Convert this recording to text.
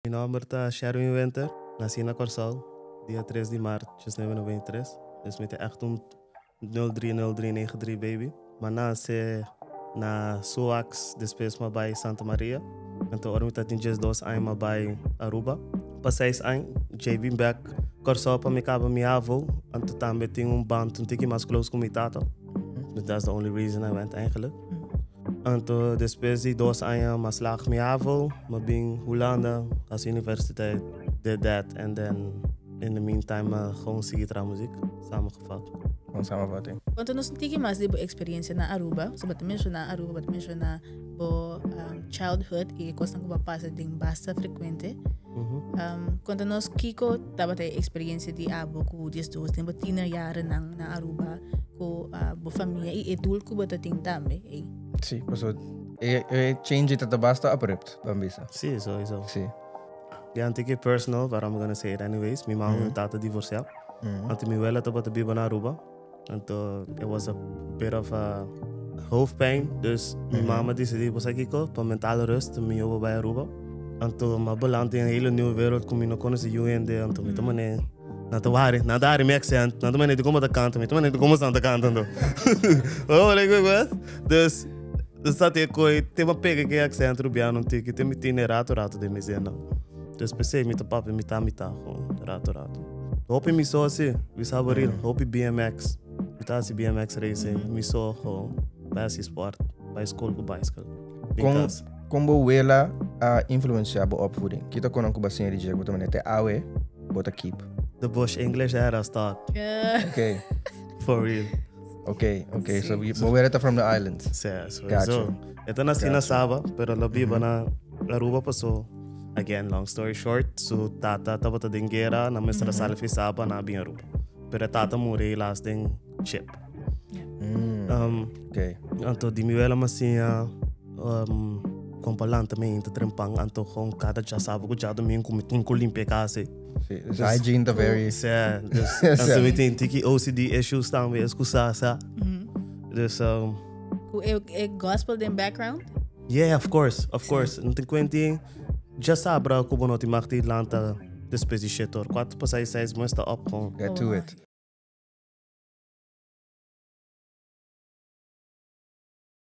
Mi nombre es Sherwin Winter, nací en Corsal, dia 3 de março de 1993. Dus met echt um 030393 baby. Maar nasce na Suax, depois me bij Santa Maria. Então, ora, eu tinha dois anos bij Aruba. Passei anos, JB back Corsal para me cabo minha avó. Então, também tinha band, um tique mais close com minha tata. That's the only reason I went eigenlijk. Então, depois de 2 anos, mas lag minha avó, me bin Holanda, als universiteit, did that. And then, in the meantime, gewoon seguir a muziek, samengevat. Een samenvatting. Want nos tiki mas de experiência na Aruba, so bat mencionar Aruba, bat mencionar bo childhood e costa que passa de basta frequente. Quando nós kiko tava ter experiência de abo com dias dois tempo tiener jaren na Aruba com bo família e adult ku bata ting também. Sim, mas change it basta abrupt, bambisa. Sim, sowieso. Sim. Ja, een tikje personal, but I'm gonna say it anyways. Mijn mama en tata divorciaram. Want mijn wel had te bieden naar Aruba. En it was a bit of a hoofdpijn. Dus mijn mama decidiu bosa kiko, para mentale rust, me job bij Aruba. En toen me beland in een hele nieuwe wereld, kom je nog kon ze UND. En toen met de mannen, na daar mijn accent, na de mannen die komen de kant, met de mannen die komen aan de kant. Oh, like what? Dus zat ik koi, tema pega que accent rubiano, tiki, tema tine rato de me zena. Dus pensei, met de papa, met amita, gewoon rato. Hoop je me zo zie, we zijn real. Hoop je BMX, met als BMX racing, me zo gewoon bij sport, bij school, bij bicycle. Como wela influencia bo opvoeding. Kita kon ko basin reject boto manete awe bota keep. The Bush English era start. Okay. For real. Okay. So we were from the islands. So. Gotcha. Ito na sina Saba, pero labi ba na Aruba pa so. Again, long story short, so tata tabata dingera na mesra salfi Saba na bin Aruba. Pero tata muri last ding chip. Okay. Anto di mi wela masia compalant também entre trempang anto com cada já sabe que já domingo com limpe casa. Dus hygiene the very. Ja, dus anto we tem tiki OCD issues também escusa sa. Dus gospel in background? Yeah, of course. Não tem quanti já sabe como não te magti lanta disposição. Quatro passais 6 mostra up com. Get to it.